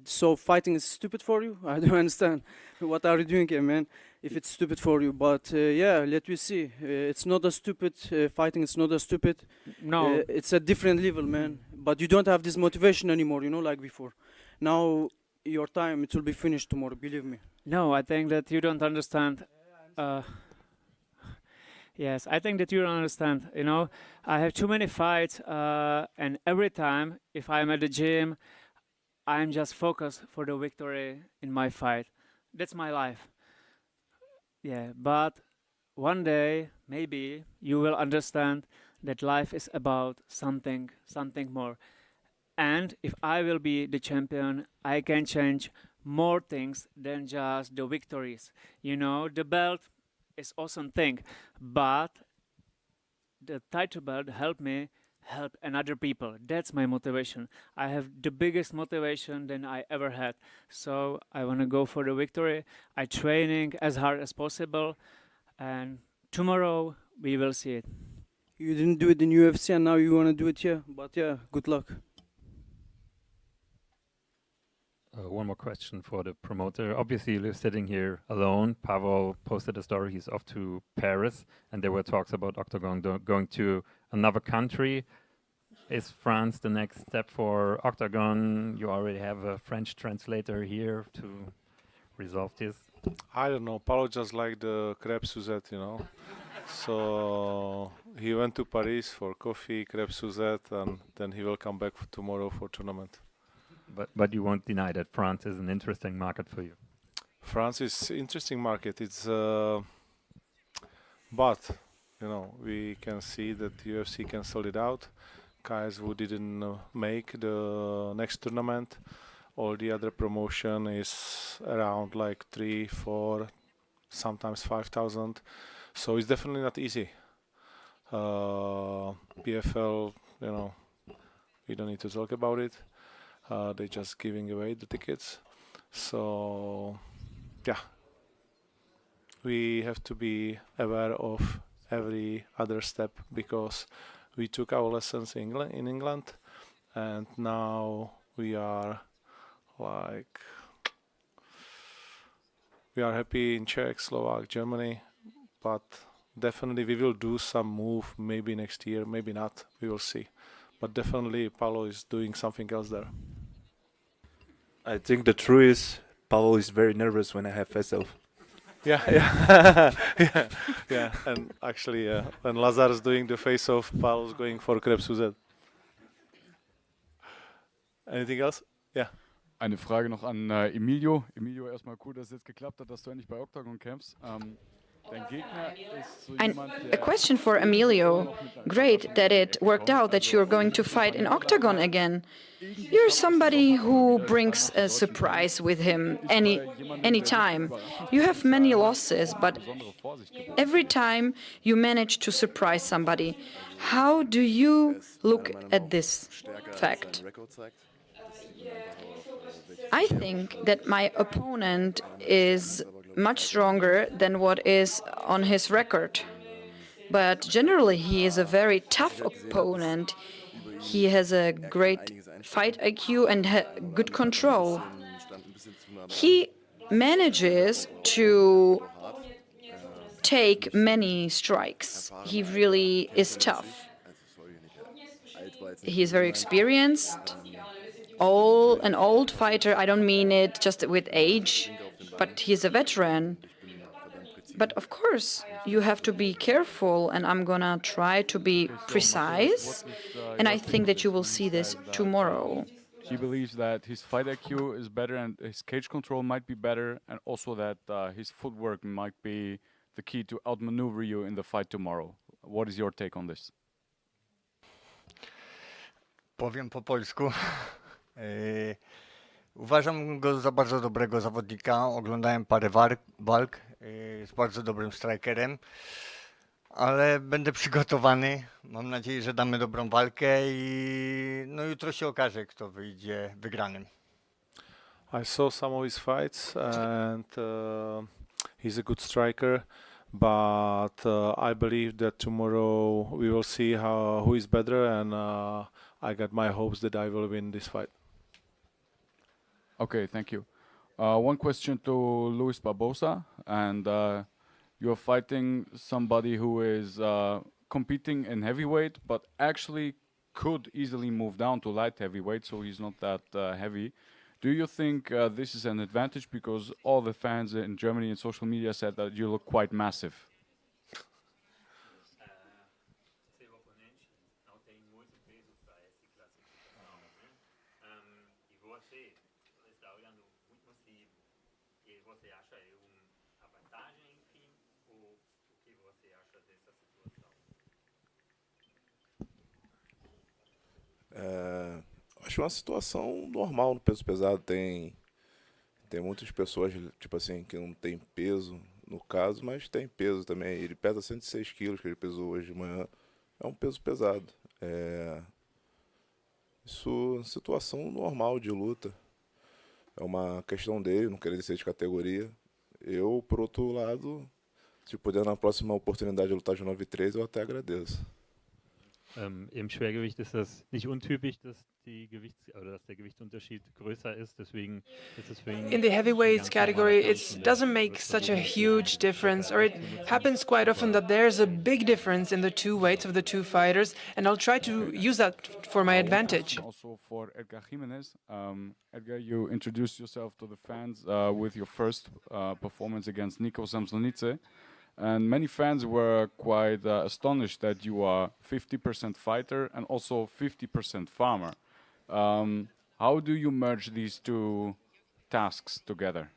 So fighting is stupid for you? I don't understand. What are you doing here, man? If it's stupid for you, but yeah, let me see. It's not a stupid fighting. It's not a stupid. No, it's a different level, man. But you don't have this motivation anymore, you know, like before. Now your time it will be finished tomorrow. Believe me. No, I think that you don't understand. Yes, I think that you don't understand. You know, I have too many fights, and every time if I'm at the gym, I'm just focused for the victory in my fight. That's my life. Yeah, but one day maybe you will understand that life is about something more. And if I will be the champion, I can change more things than just the victories. You know, the belt is awesome thing, but the title belt help another people. That's my motivation. I have the biggest motivation than I ever had. So I want to go for the victory. I training as hard as possible, and tomorrow we will see it. You didn't do it in UFC and now you want to do it here. But yeah, good luck. One more question for the promoter. Obviously, you're sitting here alone. Pavel posted a story. He's off to Paris, and there were talks about OKTAGON going to another country. Is France the next step for OKTAGON? You already have a French translator here to resolve this. I don't know. Paolo just like the crêpe Suzette, you know. So he went to Paris for coffee, crêpe Suzette, and then he will come back tomorrow for tournament. But you won't deny that France is an interesting market for you. France is interesting market. It's but you know, we can see that UFC can sort it out. Guys who didn't make the next tournament, all the other promotion is around like 3, 4, sometimes 5,000. So it's definitely not easy. PFL, you know, we don't need to talk about it. They're just giving away the tickets. So, yeah, we have to be aware of every other step because we took our lessons in England, and now we are happy in Czech, Slovak, Germany, but definitely we will do some move maybe next year, maybe not. We will see. But definitely Paolo is doing something else there. I think the truth is Paolo is very nervous when I have Vesel. Yeah, yeah, yeah, yeah. And actually, when Lazar is doing the face-off, Paul's going for Krebs Suzette. Anything else? Yeah. Eine Frage noch an Emilio. Emilio, erstmal cool, dass es jetzt geklappt hat, dass du endlich bei Octagon kämpfst. Dein Gegner ist so jemand, A question for Emilio. Great that it worked out that you're going to fight in Octagon again. You're somebody who brings a surprise with him any time. You have many losses, but every time you manage to surprise somebody. How do you look at this fact? I think that my opponent is much stronger than what is on his record. But generally, he is a very tough opponent. He has a great fight IQ and good control. He manages to take many strikes. He really is tough. He's very experienced. An old fighter, I don't mean it just with age, but he's a veteran. But of course, you have to be careful, and I'm gonna try to be precise, and I think that you will see this tomorrow. He believes that his fight IQ is better and his cage control might be better, and also that his footwork might be the key to outmaneuver you in the fight tomorrow. What is your take on this? Powiem po polsku. Uważam go za bardzo dobrego zawodnika. Oglądałem parę walk z bardzo dobrym strikerem, ale będę przygotowany. Mam nadzieję, że damy dobrą walkę i no jutro się okaże, kto wyjdzie wygranym. I saw some of his fights, and he's a good striker. But I believe that tomorrow we will see who is better, and I got my hopes that I will win this fight. Okay, thank you. One question to Luis Barbosa, and you're fighting somebody who is competing in heavyweight, but actually could easily move down to light heavyweight, so he's not that heavy. Do you think this is an advantage, because all the fans in Germany and social media said that you look quite massive? Acho uma situação normal no peso pesado. Tem muitas pessoas, tipo assim, que não tem peso, no caso, mas tem peso também. Ele pesa 106 quilos, que ele pesou hoje de manhã. É um peso pesado. Isso é situação normal de luta. É uma questão dele, não querer descer de categoria. Eu, por outro lado, se puder na próxima oportunidade lutar de 9-3, eu até agradeço. Im Schwergewicht ist das nicht untypisch, dass der Gewichtsunterschied größer ist. Deswegen ist es für ihn in the heavyweights category, it doesn't make such a huge difference, or it happens quite often that there's a big difference in the two weights of the two fighters, and I'll try to use that for my advantage. Also for Edgar Jimenez. Edgar, you introduced yourself to the fans with your first performance against Nico Samsonice. And many fans were quite astonished that you are 50% fighter and also 50% farmer. How do you merge these two tasks together?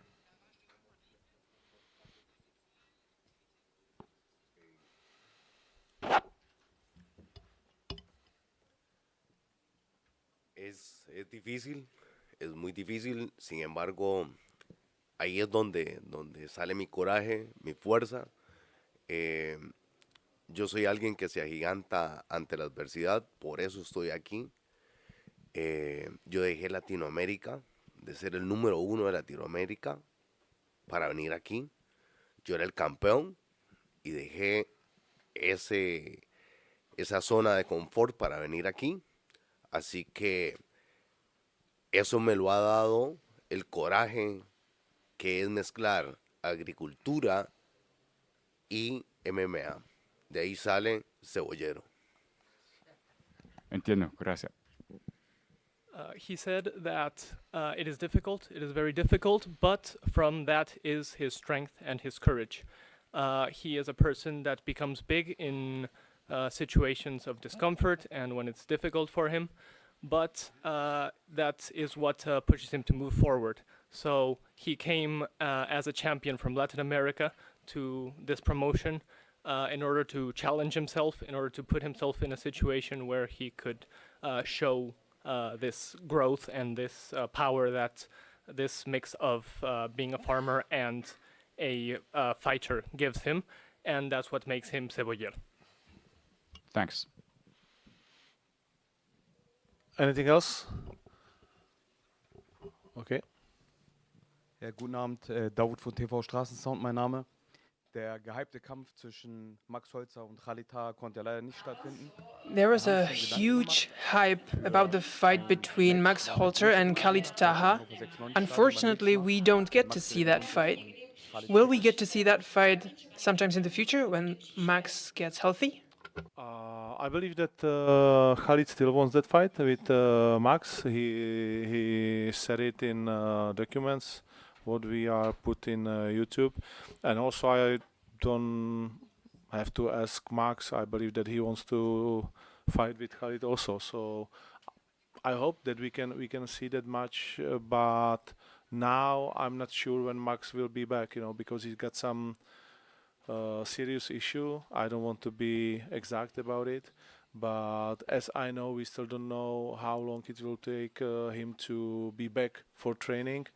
Es difícil, es muy difícil, sin embargo, ahí es donde sale mi coraje, mi fuerza. Yo soy alguien que se agiganta ante la adversidad, por eso estoy aquí. Yo dejé Latinoamérica, de ser el número 1 de Latinoamérica, para venir aquí. Yo era el campeón y dejé esa zona de confort para venir aquí. Así que eso me lo ha dado el coraje que es mezclar agricultura y MMA. De ahí sale Cebollero. Entiendo, gracias. he said that it is difficult, it is very difficult, but from that is his strength and his courage. He is a person that becomes big in situations of discomfort and when it's difficult for him, but that is what pushes him to move forward. So he came as a champion from Latin America to this promotion in order to challenge himself, in order to put himself in a situation where he could show this growth and this power that this mix of being a farmer and a fighter gives him, and that's what makes him Ceboller. Thanks. Anything else? Okay. Ja, guten Abend, Dawood von TV Straßensound, mein Name. Der gehypte Kampf zwischen Max Holzer und Khalid Taha konnte ja leider nicht stattfinden. There was a huge hype about the fight between Max Holzer and Khalid Taha. Unfortunately, we don't get to see that fight. Will we get to see that fight sometimes in the future when Max gets healthy? I believe that Khalid still wants that fight with Max. He said it in documents what we are put in YouTube, and also I don't have to ask Max. I believe that he wants to fight with Khalid also. So I hope that we can see that match, but now I'm not sure when Max will be back. Because he's got some serious issue. I don't want to be exact about it, but as I know, we still don't know how long it will take him to be back for training,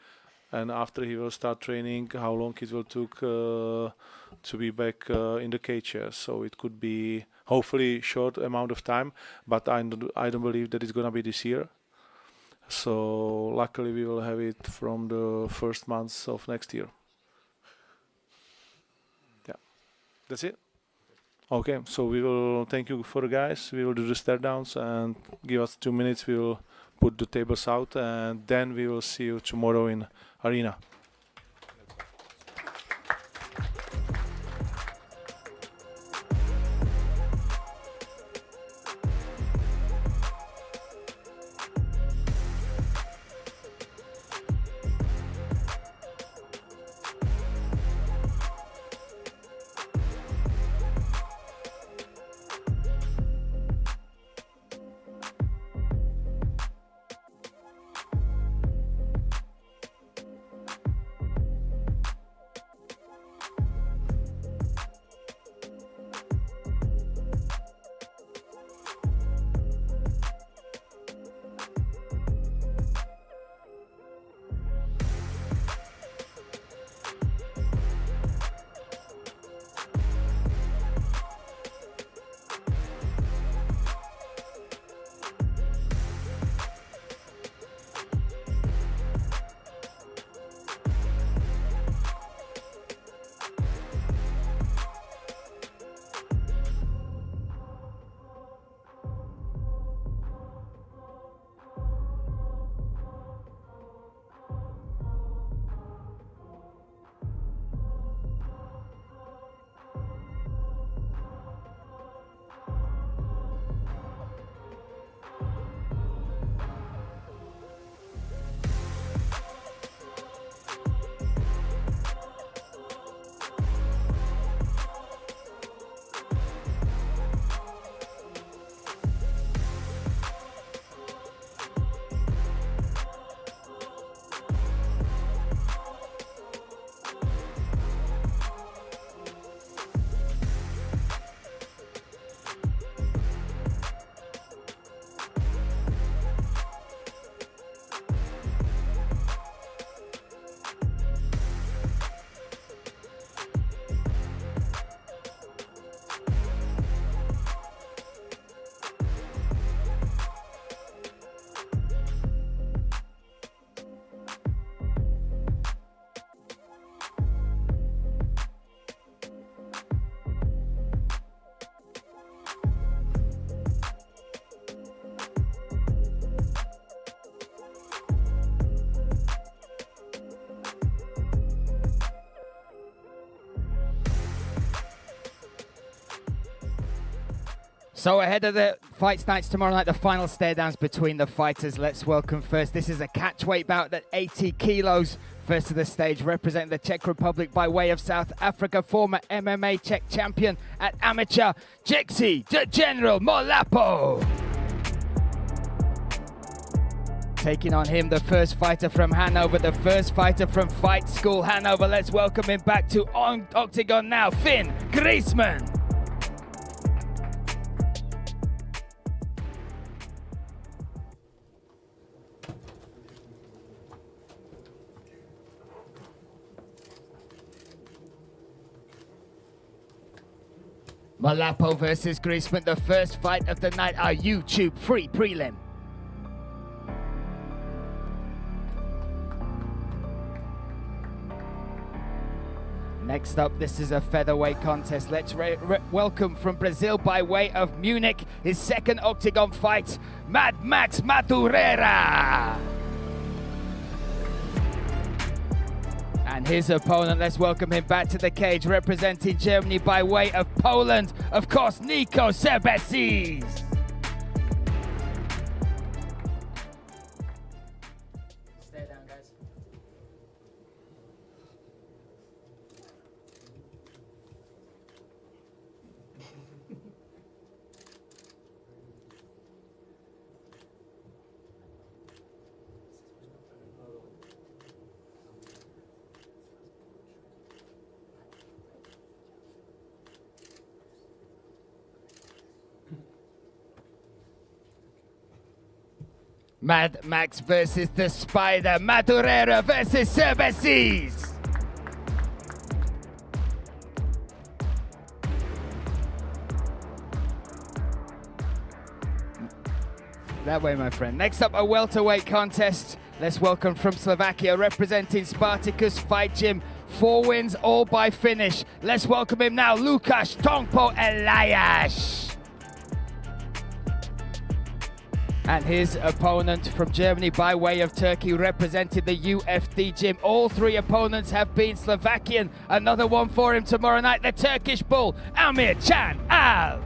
and after he will start training, how long it will take to be back in the cage. So it could be hopefully short amount of time, but I don't believe that it's gonna be this year. So luckily we will have it from the first months of next year. That's it? Okay, so we will thank you for the guys. We will do the stare downs and give us 2 minutes. We will put the tables out and then we will see you tomorrow in arena. So ahead of the fights nights tomorrow night, the final stare-downs between the fighters. Let's welcome first. This is a catchweight bout at 80 kilos. First to the stage, representing the Czech Republic by way of South Africa, former MMA Czech champion at amateur, Jixi the General Molapo. Taking on him, the first fighter from Hanover, the first fighter from Fight School Hanover. Let's welcome him back to Octagon now, Finn Griezmann. Molapo versus Griezmann, the first fight of the night, our YouTube free prelim. Next up, this is a featherweight contest. Let's welcome from Brazil by way of Munich, his second Octagon fight, Mad Max Madureira. And his opponent, let's welcome him back to the cage, representing Germany by way of Poland, of course, Nico Serbesis. Stay down, guys. Mad Max versus the Spider, Madureira versus Serbesis. That way, my friend. Next up, a welterweight contest. Let's welcome from Slovakia, representing Spartacus Fight Gym. 4 wins, all by finish. Let's welcome him now, Lukasz Tongpo Elias. And his opponent from Germany by way of Turkey, represented the UFD gym. All 3 opponents have been Slovakian. Another one for him tomorrow night, the Turkish bull, Amir Can Al.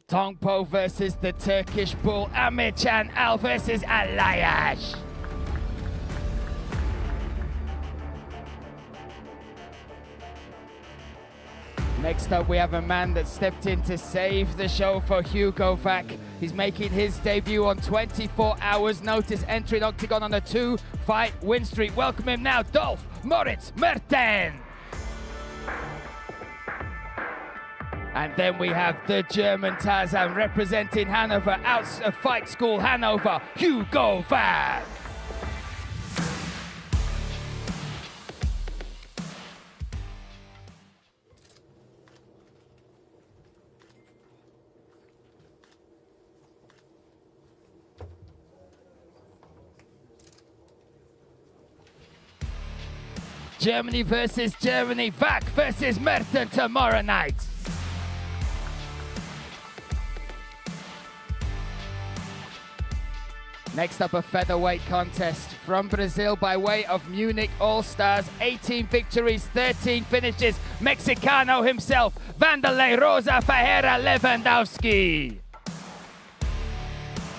Tongpo versus the Turkish bull, Amir Can Al versus Elias. Next up, we have a man that stepped in to save the show for Hugo Vac. He's making his debut on 24 hours notice, entering Octagon on a 2-fight win streak. Welcome him now, Dolph Moritz Mertens. And then we have the German Tarzan representing Hanover, out of Fight School Hanover, Hugo Vac. Germany versus Germany, Vac versus Mertens tomorrow night. Next up, a featherweight contest from Brazil by way of Munich All-Stars. 18 victories, 13 finishes. Mexicano himself, Vanderlei Rosa Ferreira Lewandowski.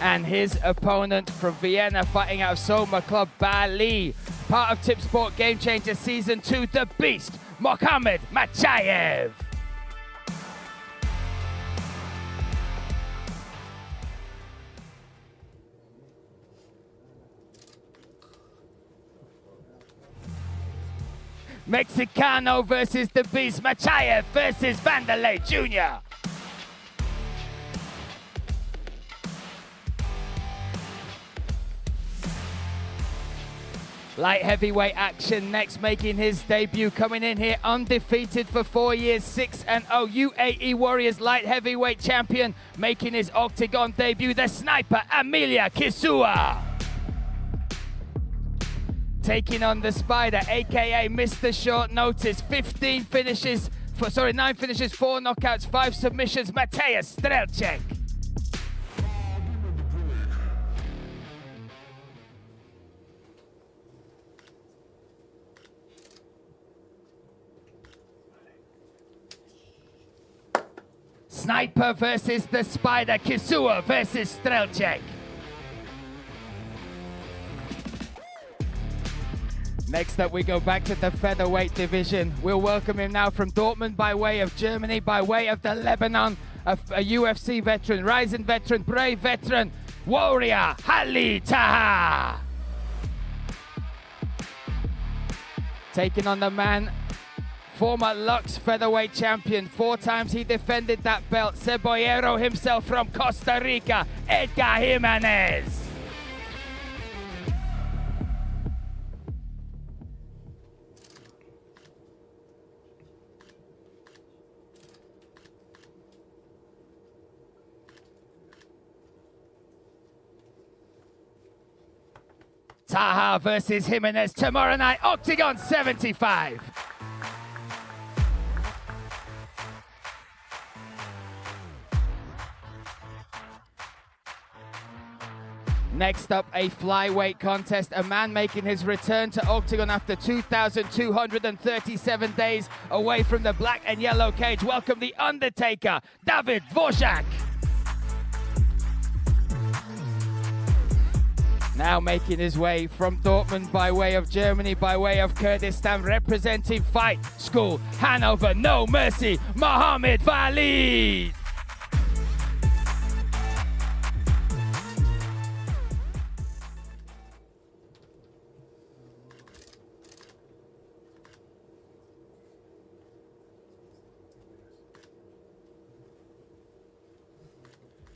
And his opponent from Vienna, fighting out of Soma Club Bali. Part of Tip Sport Game Changer Season 2, the Beast, Mohamed Machayev. Mexicano versus the Beast, Machayev versus Vanderlei Jr. Light heavyweight action next, making his debut, coming in here undefeated for 4 years, 6-0, UAE Warriors light heavyweight champion, making his Octagon debut, the sniper, Amelia Kisua. Taking on the Spider, aka Mr. Short Notice, 15 finishes, 9 finishes, 4 knockouts, 5 submissions. Mateusz Strelczyk. Sniper versus the Spider. Kisua versus Strelczyk. Next up, we go back to the featherweight division. We'll welcome him now from Dortmund by way of Germany, by way of the Lebanon, a UFC veteran, Ryzen veteran, brave veteran, warrior, Ali Taha. Taking on the man, former Lux featherweight champion. 4 times he defended that belt. Cebollero himself from Costa Rica, Edgar Jimenez. Taha versus Jimenez tomorrow night, Octagon 75. Next up, a flyweight contest. A man making his return to Octagon after 2,237 days away from the black and yellow cage. Welcome the Undertaker, David Dvorak. Now making his way from Dortmund by way of Germany, by way of Kurdistan, representing Fight School Hanover, No Mercy, Mohammed Valid.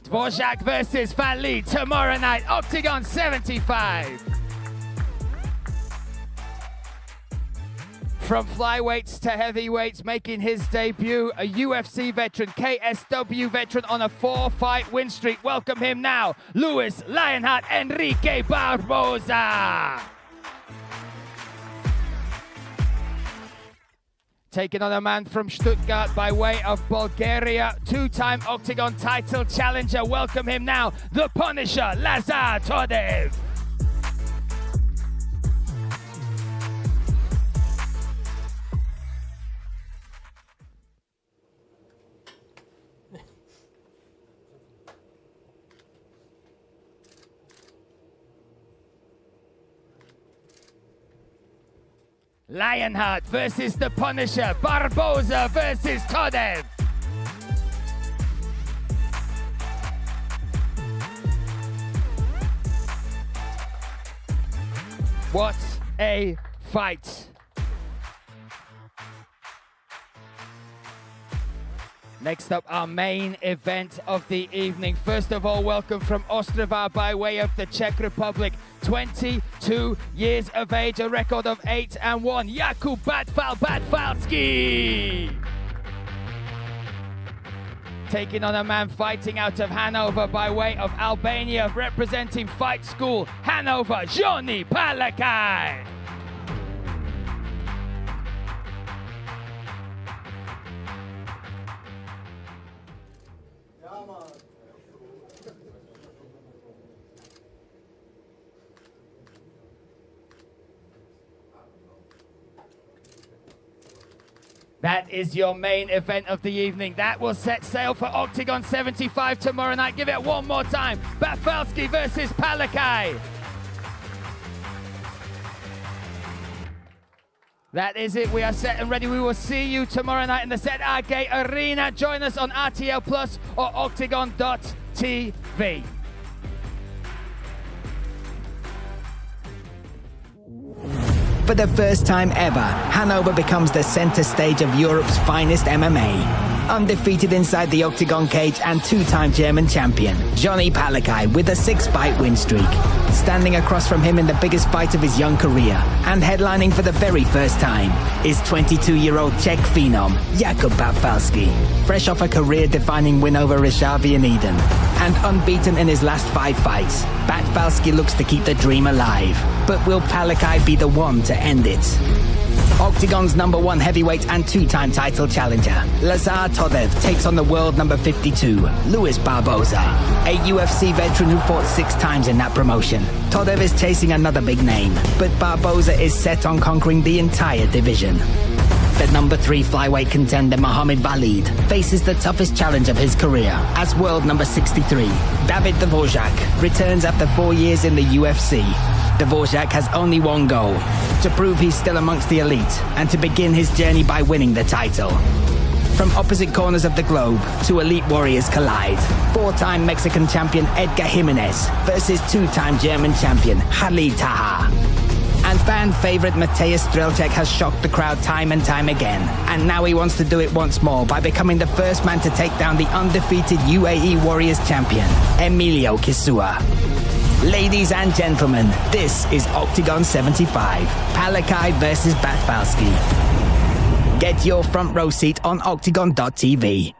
Dvorak versus Valid tomorrow night, Octagon 75. From flyweights to heavyweights, making his debut, a UFC veteran, KSW veteran on a 4-fight win streak. Welcome him now, Luis Lionheart Enrique Barboza. Taking on a man from Stuttgart by way of Bulgaria, 2-time Octagon title challenger. Welcome him now, the Punisher, Lazar Todev. Lionheart versus the Punisher, Barboza versus Todev. What a fight. Next up, our main event of the evening. First of all, welcome from Ostrava by way of the Czech Republic. 22 years of age, a record of 8-1. Jakub Batfalski. Taking on a man fighting out of Hanover by way of Albania, representing Fight School Hanover, Johnny Palakai. That is your main event of the evening. That will set sail for Octagon 75 tomorrow night. Give it one more time. Batfalski versus Palakai. That is it. We are set and ready. We will see you tomorrow night in the ZAG Arena. Join us on RTL Plus or Octagon.tv. For the first time ever, Hanover becomes the center stage of Europe's finest MMA. Undefeated inside the Octagon cage and 2-time German champion, Johnny Palakai with a 6-fight win streak. Standing across from him in the biggest fight of his young career and headlining for the very first time is 22-year-old Czech phenom, Jakub Batfalski. Fresh off a career-defining win over Rishavi in Eden and unbeaten in his last 5 fights, Batfalski looks to keep the dream alive. But will Palakai be the one to end it? Octagon's #1 heavyweight and 2-time title challenger, Lazar Todev takes on the world number 52, Luis Barboza, a UFC veteran who fought 6 times in that promotion. Todev is chasing another big name, but Barboza is set on conquering the entire division. The #3 flyweight contender Mohamed Valid faces the toughest challenge of his career as world number 63. David Dvorak returns after 4 years in the UFC. Dvorak has only one goal: to prove he's still amongst the elite and to begin his journey by winning the title. From opposite corners of the globe, 2 elite warriors collide. 4-time Mexican champion Edgar Jimenez versus 2-time German champion Khalid Taha. And fan favorite Mateusz Strelczyk has shocked the crowd time and time again. And now he wants to do it once more by becoming the first man to take down the undefeated UAE Warriors champion, Emilio Kisua. Ladies and gentlemen, this is Octagon 75, Palakai versus Batvalski. Get your front row seat on octagon.tv.